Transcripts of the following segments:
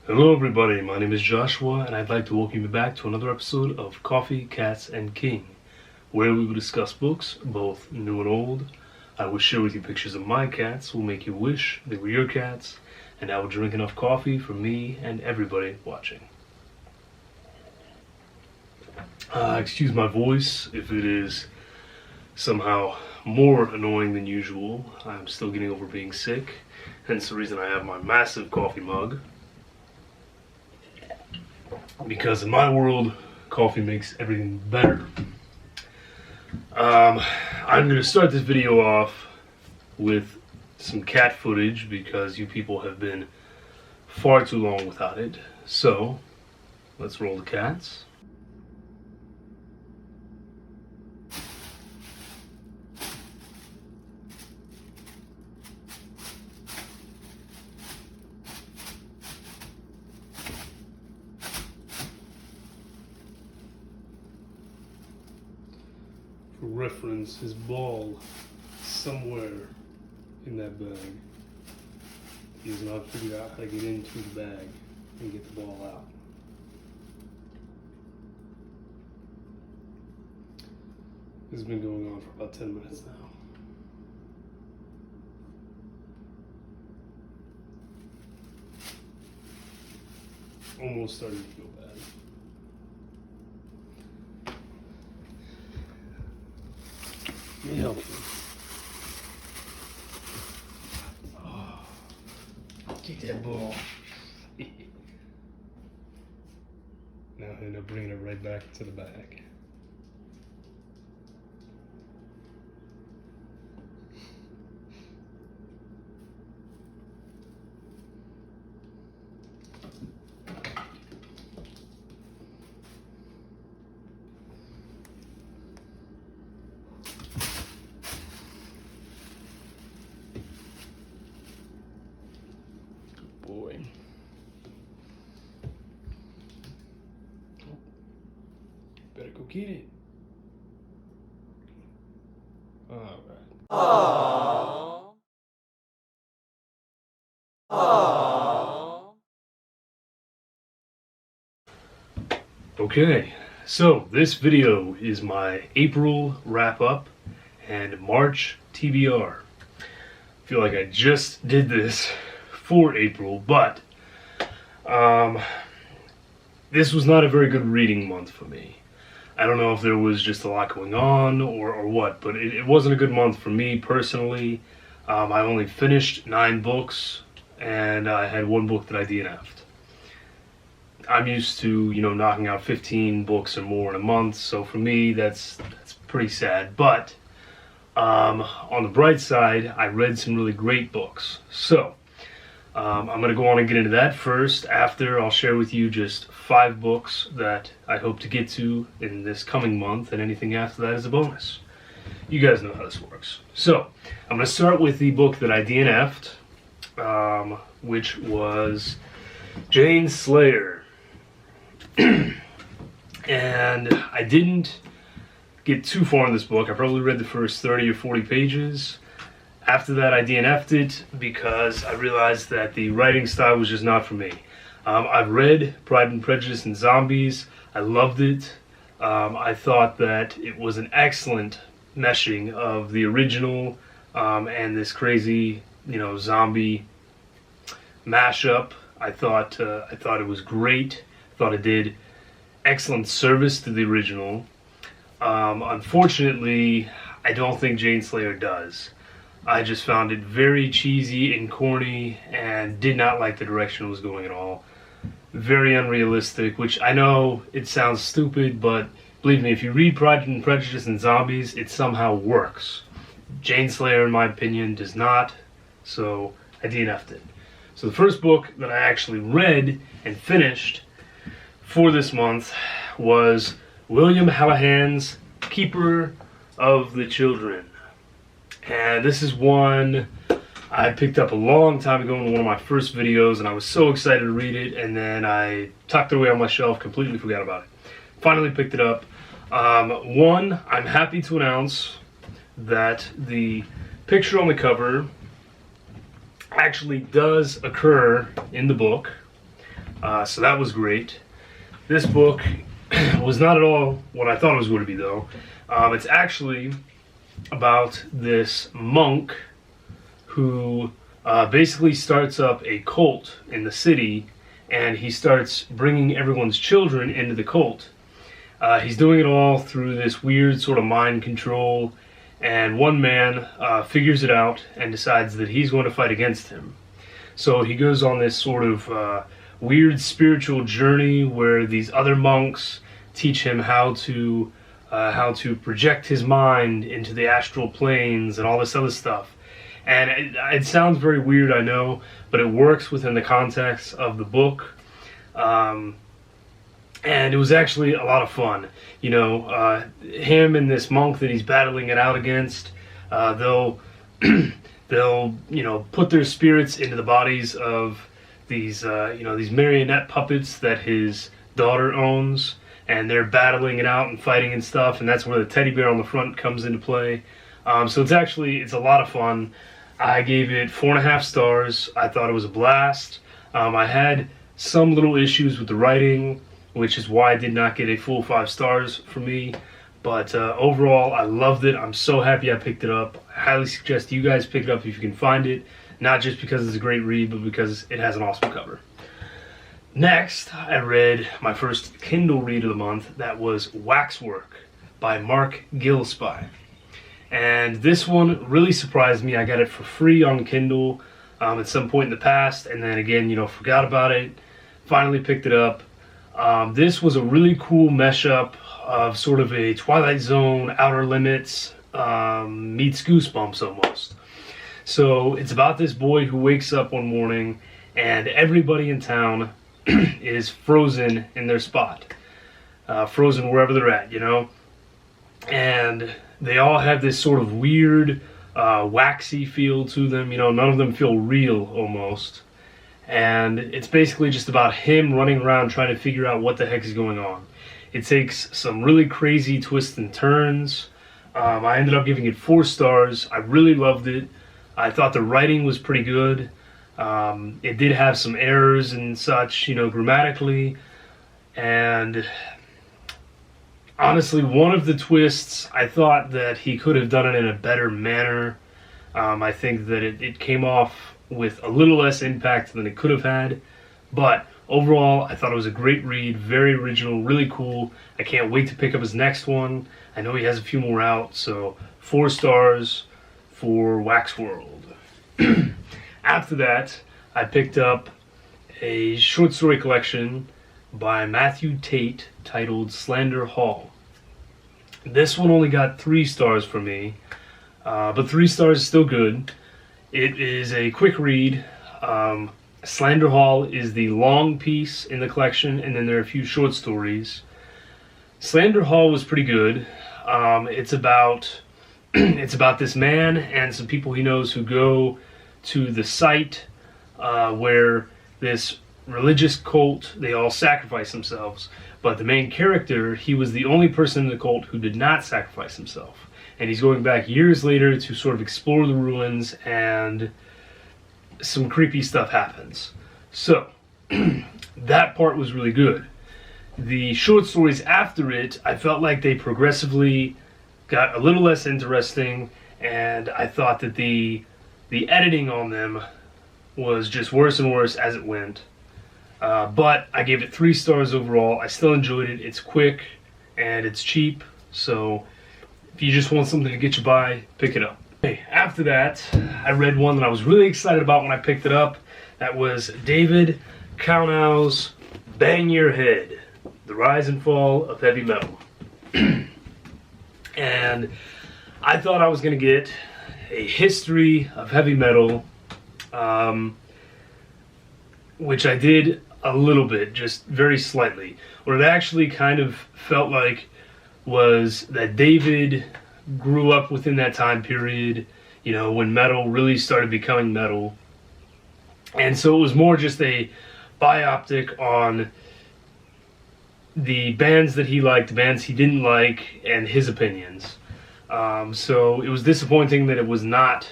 Hello everybody, my name is Joshua and I'd like to welcome you back to another episode of Coffee, Cats, and King, where we will discuss books, both new and old. I will share with you pictures of my cats, will make you wish they were your cats, and I will drink enough coffee for me and everybody watching. Excuse my voice if it is somehow more annoying than usual. I'm still getting over being sick, hence the reason I have my massive coffee mug. Because in my world, coffee makes everything better. I'm going to start this video off with some cat footage because you people have been far too long without it. So, let's roll the cats. For reference, his ball somewhere in that bag. He has not figured out how to get into the bag and get the ball out. This has been going on for about 10 minutes now. Almost starting to feel bad. Let me help you. Oh, take that ball. Now I end up bringing it right back to the bag. Boy. Better go get it. All right. Aww. Aww. Okay, so this video is my April wrap-up and March TBR. I feel like I just did this for April, but this was not a very good reading month for me. I don't know if there was just a lot going on or what, but it wasn't a good month for me personally. I only finished 9 books, and I had 1 book that I DNF'd. I'm used to, knocking out 15 books or more in a month, so for me, that's pretty sad. But on the bright side, I read some really great books. So I'm going to go on and get into that first. After, I'll share with you just 5 books that I hope to get to in this coming month, and anything after that is a bonus. You guys know how this works. So, I'm going to start with the book that I DNF'd, which was Jane Slayer. And I didn't get too far in this book. I probably read the first 30 or 40 pages. After that, I DNF'd it because I realized that the writing style was just not for me. I've read Pride and Prejudice and Zombies. I loved it. I thought that it was an excellent meshing of the original and this crazy, zombie mashup. I thought it was great. I thought it did excellent service to the original. Unfortunately, I don't think Jane Slayer does. I just found it very cheesy and corny and did not like the direction it was going at all. Very unrealistic, which I know it sounds stupid, but believe me, if you read Pride and Prejudice and Zombies, it somehow works. Jane Slayer, in my opinion, does not, so I DNF'd it. So the first book that I actually read and finished for this month was William Hallahan's Keeper of the Children. And this is one I picked up a long time ago in one of my first videos, and I was so excited to read it, and then I tucked it away on my shelf, completely forgot about it. Finally picked it up. One, I'm happy to announce that the picture on the cover actually does occur in the book. So that was great. This book was not at all what I thought it was going to be, though. It's actually about this monk who basically starts up a cult in the city, and he starts bringing everyone's children into the cult. He's doing it all through this weird sort of mind control, and one man figures it out and decides that he's going to fight against him. So he goes on this sort of weird spiritual journey where these other monks teach him how to project his mind into the astral planes and all this other stuff. And it sounds very weird, I know, but it works within the context of the book. And it was actually a lot of fun. You know, him and this monk that he's battling it out against, they'll put their spirits into the bodies of these these marionette puppets that his daughter owns, and they're battling it out and fighting and stuff, and that's where the teddy bear on the front comes into play. So it's a lot of fun. I gave it 4.5 stars. I thought it was a blast. I had some little issues with the writing, which is why I did not get a full 5 stars for me. But overall, I loved it. I'm so happy I picked it up. I highly suggest you guys pick it up if you can find it. Not just because it's a great read, but because it has an awesome cover. Next, I read my first Kindle read of the month. That was Waxwork by Mark Gillespie. And this one really surprised me. I got it for free on Kindle at some point in the past, and then again, forgot about it. Finally picked it up. This was a really cool mashup of sort of a Twilight Zone, Outer Limits meets Goosebumps almost. So it's about this boy who wakes up one morning and everybody in town is frozen in their spot. Frozen wherever they're at, And they all have this sort of weird, waxy feel to them. None of them feel real almost. And it's basically just about him running around trying to figure out what the heck is going on. It takes some really crazy twists and turns. I ended up giving it 4 stars. I really loved it. I thought the writing was pretty good. It did have some errors and such, grammatically. And honestly, one of the twists, I thought that he could have done it in a better manner. I think that it came off with a little less impact than it could have had. But overall, I thought it was a great read, very original, really cool. I can't wait to pick up his next one. I know he has a few more out, so 4 stars for Wax World. After that, I picked up a short story collection by Matthew Tate titled Slander Hall. This one only got 3 stars for me, but 3 stars is still good. It is a quick read. Slander Hall is the long piece in the collection, and then there are a few short stories. Slander Hall was pretty good. It's about this man and some people he knows who go to the site where this religious cult, they all sacrifice themselves. But the main character, he was the only person in the cult who did not sacrifice himself. And he's going back years later to sort of explore the ruins, and some creepy stuff happens. So, that part was really good. The short stories after it, I felt like they progressively got a little less interesting, and I thought that the editing on them was just worse and worse as it went. But I gave it 3 stars overall. I still enjoyed it. It's quick and it's cheap, so if you just want something to get you by, pick it up. Okay, after that, I read one that I was really excited about when I picked it up. That was David Kaunau's Bang Your Head, The Rise and Fall of Heavy Metal. And I thought I was going to get a history of heavy metal, which I did a little bit, just very slightly. What it actually kind of felt like was that David grew up within that time period, when metal really started becoming metal. And so it was more just a bioptic on the bands that he liked, the bands he didn't like, and his opinions. So it was disappointing that it was not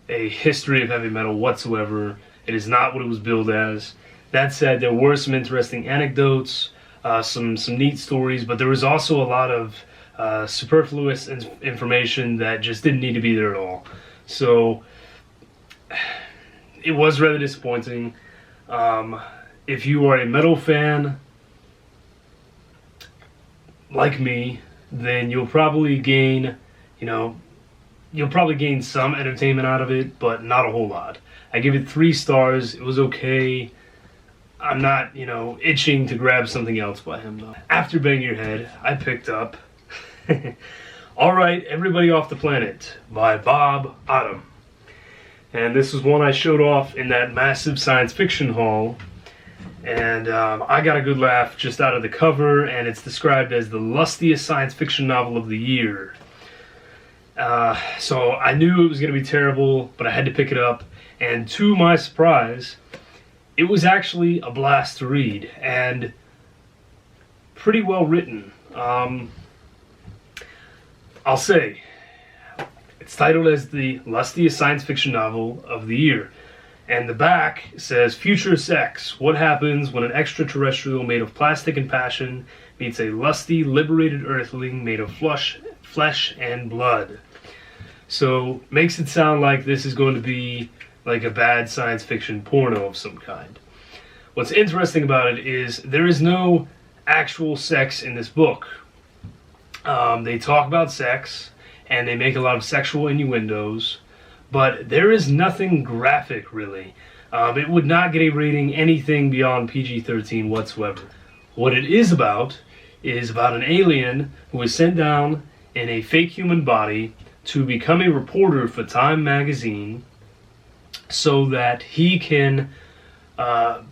a history of heavy metal whatsoever. It is not what it was billed as. That said, there were some interesting anecdotes, some neat stories, but there was also a lot of superfluous information that just didn't need to be there at all. So it was rather disappointing. If you are a metal fan like me, then you'll probably gain, some entertainment out of it, but not a whole lot. I give it 3 stars. It was okay. I'm not, itching to grab something else by him, though. After Bang Your Head, I picked up All Right, Everybody Off the Planet by Bob Ottom. And this was one I showed off in that massive science fiction haul. And I got a good laugh just out of the cover, and it's described as the lustiest science fiction novel of the year. So I knew it was going to be terrible, but I had to pick it up. And to my surprise, it was actually a blast to read, and pretty well written. I'll say, it's titled as the lustiest science fiction novel of the year. And the back says, Future Sex. What happens when an extraterrestrial made of plastic and passion meets a lusty, liberated earthling made of flesh and blood? So, makes it sound like this is going to be like a bad science fiction porno of some kind. What's interesting about it is there is no actual sex in this book. They talk about sex, and they make a lot of sexual innuendos, but there is nothing graphic, really. It would not get a rating anything beyond PG-13 whatsoever. What it is about an alien who is sent down in a fake human body to become a reporter for Time magazine so that he can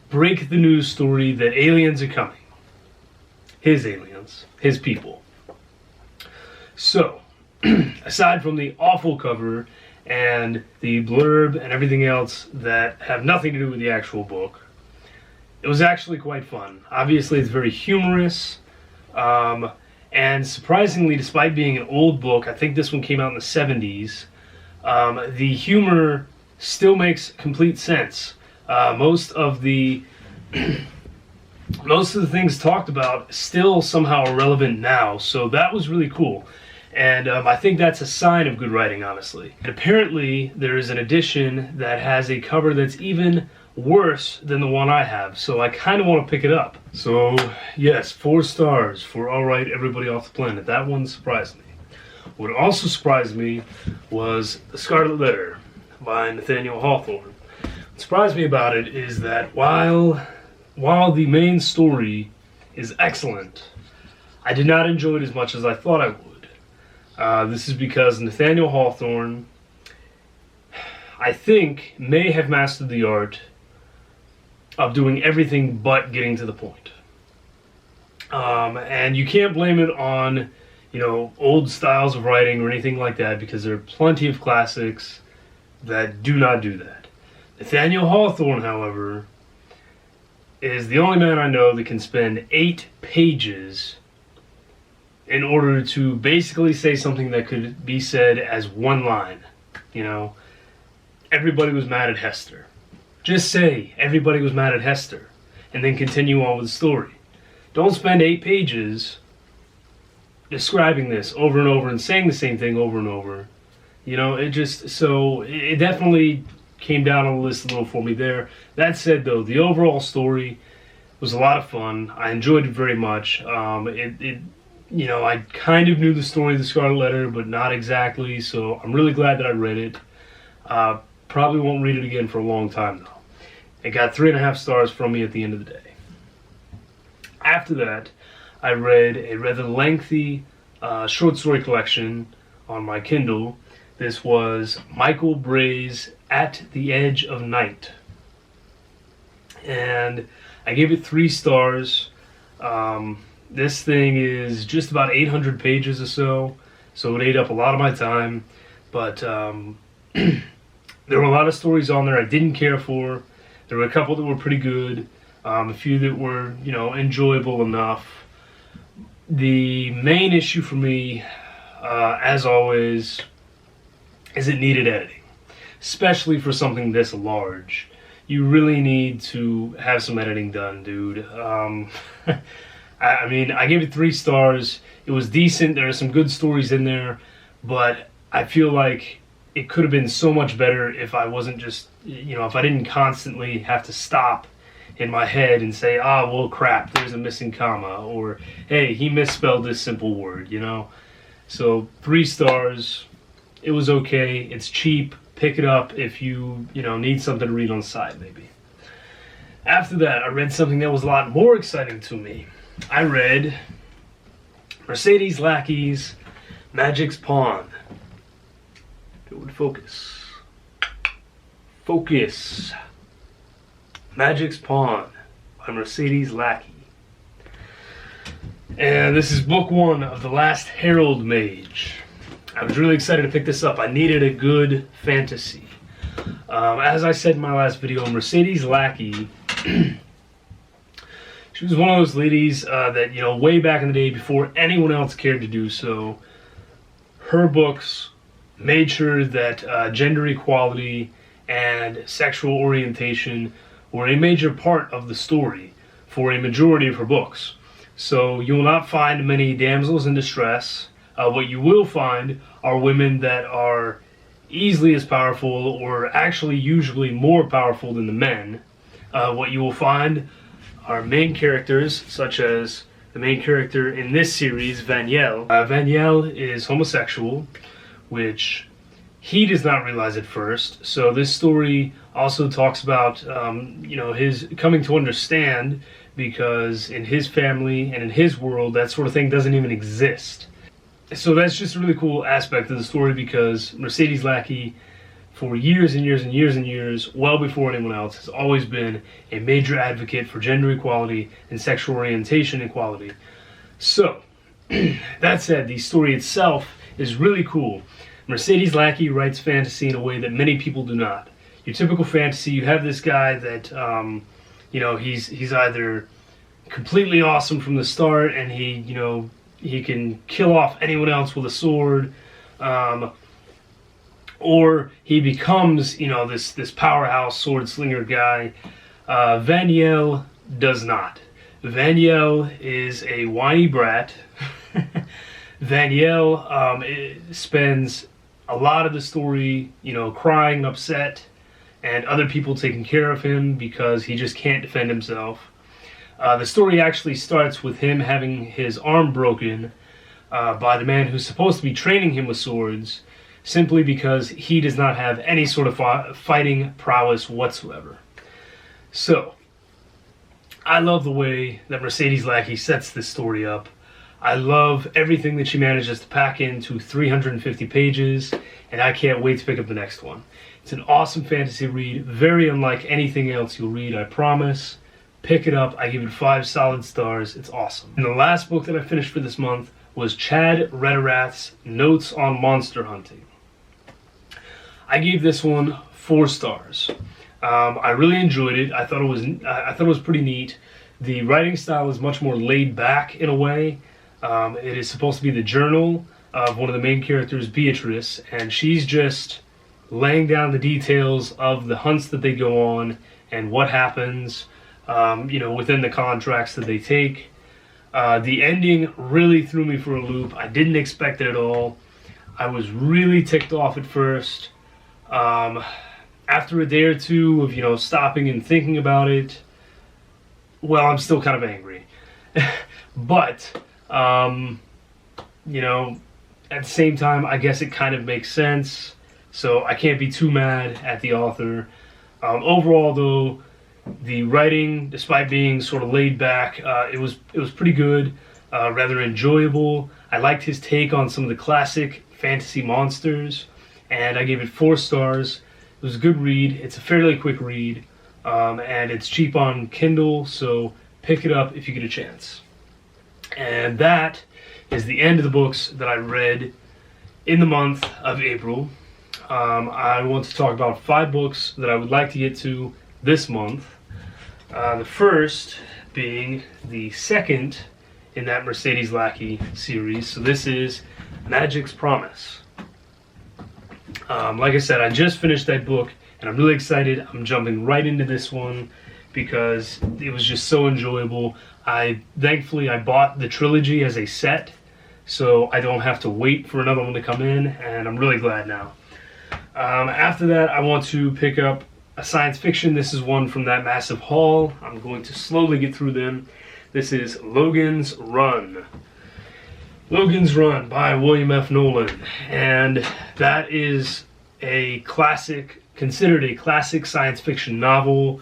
break the news story that aliens are coming. His aliens. His people. So, aside from the awful cover and the blurb and everything else that have nothing to do with the actual book, it was actually quite fun. Obviously, it's very humorous, and surprisingly, despite being an old book, I think this one came out in the 70s, the humor still makes complete sense. Most of the things talked about still somehow are relevant now, so that was really cool. And I think that's a sign of good writing, honestly. And apparently, there is an edition that has a cover that's even worse than the one I have, so I kind of want to pick it up. So, yes, 4 stars for All Right, Everybody Off the Planet. That one surprised me. What also surprised me was The Scarlet Letter by Nathaniel Hawthorne. What surprised me about it is that while the main story is excellent, I did not enjoy it as much as I thought I would. This is because Nathaniel Hawthorne, I think, may have mastered the art of doing everything but getting to the point. And you can't blame it on, old styles of writing or anything like that, because there are plenty of classics that do not do that. Nathaniel Hawthorne, however, is the only man I know that can spend 8 pages in order to basically say something that could be said as one line. Everybody was mad at Hester. Just say, everybody was mad at Hester, and then continue on with the story. Don't spend 8 pages describing this over and over and saying the same thing over and over. It definitely came down on the list a little for me there. That said, though, the overall story was a lot of fun. I enjoyed it very much. I kind of knew the story of the Scarlet Letter, but not exactly, so I'm really glad that I read it. Probably won't read it again for a long time, though. It got 3.5 stars from me at the end of the day. After that, I read a rather lengthy short story collection on my Kindle. This was Michael Bray's At the Edge of Night. And I gave it 3 stars. This thing is just about 800 pages or so it ate up a lot of my time. But there were a lot of stories on there I didn't care for. There were a couple that were pretty good, a few that were, enjoyable enough. The main issue for me, as always, is it needed editing, especially for something this large. you really need to have some editing done, dude. I mean, I gave it 3 stars. It was decent. There are some good stories in there, but I feel like it could have been so much better if I wasn't just, if I didn't constantly have to stop in my head and say, well, crap, there's a missing comma, or, hey, he misspelled this simple word, So 3 stars. It was okay. It's cheap. Pick it up if you, need something to read on the side, maybe. After that, I read something that was a lot more exciting to me. I read Mercedes Lackey's Magic's Pawn. It would focus. Focus. Magic's Pawn by Mercedes Lackey. And this is book 1 of The Last Herald Mage. I was really excited to pick this up. I needed a good fantasy. As I said in my last video, Mercedes Lackey, she was one of those ladies that, way back in the day before anyone else cared to do so, her books made sure that gender equality and sexual orientation were a major part of the story for a majority of her books. So you will not find many damsels in distress. What you will find are women that are easily as powerful, or actually usually more powerful than the men. What you will find are main characters, such as the main character in this series, Vaniel. Vaniel is homosexual, which he does not realize at first. So this story also talks about, his coming to understand, because in his family and in his world, that sort of thing doesn't even exist. So that's just a really cool aspect of the story, because Mercedes Lackey, for years and years and years and years, well before anyone else, has always been a major advocate for gender equality and sexual orientation equality. So, that said, the story itself is really cool. Mercedes Lackey writes fantasy in a way that many people do not. Your typical fantasy, you have this guy that, he's either completely awesome from the start, and he can kill off anyone else with a sword, or he becomes, this powerhouse sword slinger guy. Vaniel does not. Vaniel is a whiny brat. Vaniel spends a lot of the story, crying and upset, and other people taking care of him because he just can't defend himself. The story actually starts with him having his arm broken by the man who's supposed to be training him with swords, simply because he does not have any sort of fighting prowess whatsoever. So, I love the way that Mercedes Lackey sets this story up. I love everything that she manages to pack into 350 pages, and I can't wait to pick up the next one. It's an awesome fantasy read, very unlike anything else you'll read, I promise. Pick it up. I give it 5 solid stars. It's awesome. And the last book that I finished for this month was Chad Rederath's Notes on Monster Hunting. I gave this one 4 stars. I really enjoyed it. I thought it was pretty neat. The writing style is much more laid back in a way. It is supposed to be the journal of one of the main characters, Beatrice, and she's just laying down the details of the hunts that they go on and what happens, within the contracts that they take. The ending really threw me for a loop. I didn't expect it at all. I was really ticked off at first. After a day or two of, stopping and thinking about it, well, I'm still kind of angry. But, at the same time, I guess it kind of makes sense. So I can't be too mad at the author. Overall, though, the writing, despite being sort of laid back, it was pretty good, rather enjoyable. I liked his take on some of the classic fantasy monsters, and I gave it 4 stars. It was a good read. It's a fairly quick read, and it's cheap on Kindle, so pick it up if you get a chance. And that is the end of the books that I read in the month of April. I want to talk about 5 books that I would like to get to this month. The first being the second in that Mercedes Lackey series. So this is Magic's Promise. Like I said, I just finished that book, and I'm really excited. I'm jumping right into this one because it was just so enjoyable. Thankfully I bought the trilogy as a set, so I don't have to wait for another one to come in, and I'm really glad now. After that, I want to pick up a science fiction. This is one from that massive haul. I'm going to slowly get through them. This is Logan's Run. Logan's Run by William F. Nolan, and that is a classic, considered a classic science fiction novel,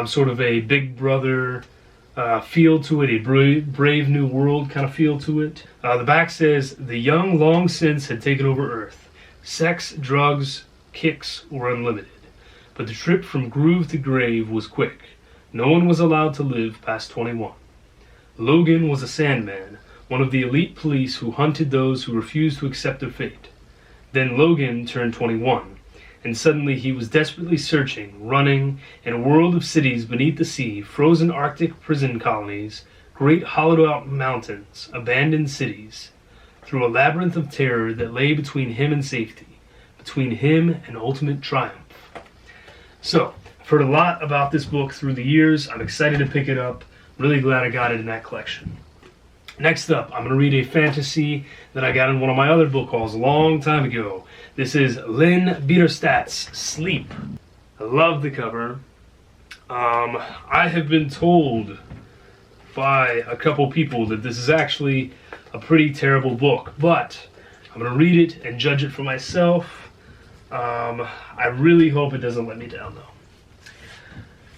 sort of a Big Brother feel to it, a brave new world kind of feel to it. The back says, the young long since had taken over Earth. Sex, drugs, kicks were unlimited. But the trip from groove to grave was quick. No one was allowed to live past 21. Logan was a Sandman, one of the elite police who hunted those who refused to accept their fate. Then Logan turned 21, and suddenly he was desperately searching, running, in a world of cities beneath the sea, frozen Arctic prison colonies, great hollowed-out mountains, abandoned cities, through a labyrinth of terror that lay between him and safety, between him and ultimate triumph. So, I've heard a lot about this book through the years. I'm excited to pick it up. Really glad I got it in that collection. Next up, I'm going to read a fantasy that I got in one of my other book hauls a long time ago. This is Lynn Bierstadt's Sleep. I love the cover. I have been told by a couple people that this is actually a pretty terrible book, but I'm going to read it and judge it for myself. I really hope it doesn't let me down, though.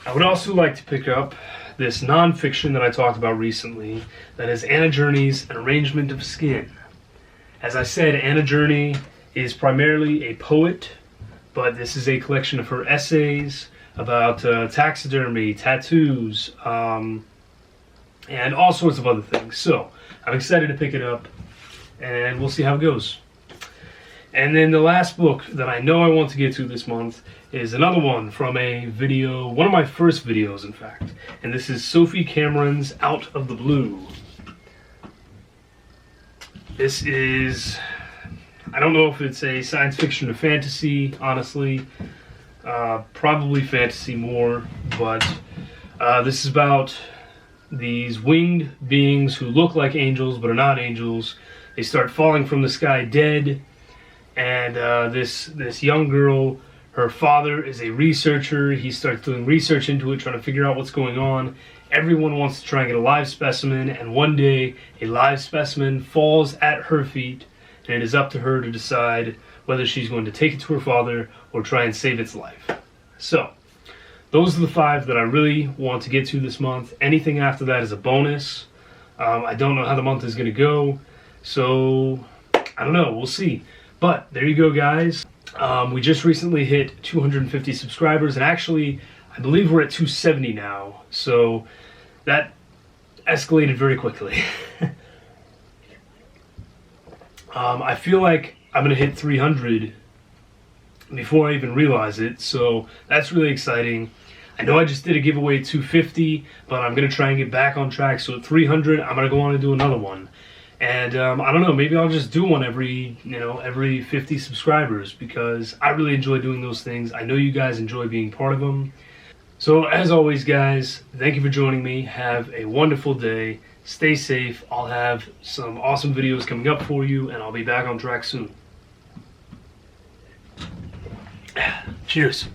I would also like to pick up this nonfiction that I talked about recently, that is Anna Journey's An Arrangement of Skin. As I said, Anna Journey is primarily a poet, but this is a collection of her essays about taxidermy, tattoos, and all sorts of other things. So, I'm excited to pick it up, and we'll see how it goes. And then the last book that I know I want to get to this month is another one from a video, one of my first videos, in fact. And this is Sophie Cameron's Out of the Blue. This is, I don't know if it's a science fiction or fantasy, honestly. Probably fantasy more, but this is about these winged beings who look like angels but are not angels. They start falling from the sky dead, and this young girl, her father is a researcher. He starts doing research into it, trying to figure out what's going on. Everyone wants to try and get a live specimen, and one day a live specimen falls at her feet, and it is up to her to decide whether she's going to take it to her father or try and save its life. So, those are the 5 that I really want to get to this month. Anything after that is a bonus. I don't know how the month is going to go, so I don't know. We'll see. But there you go, guys. We just recently hit 250 subscribers, and actually, I believe we're at 270 now. So that escalated very quickly. I feel like I'm going to hit 300 before I even realize it, so that's really exciting. I know I just did a giveaway at 250, but I'm going to try and get back on track. So at 300, I'm going to go on and do another one. And I don't know, maybe I'll just do one every 50 subscribers, because I really enjoy doing those things. I know you guys enjoy being part of them. So as always, guys, thank you for joining me. Have a wonderful day. Stay safe. I'll have some awesome videos coming up for you, and I'll be back on track soon. Cheers.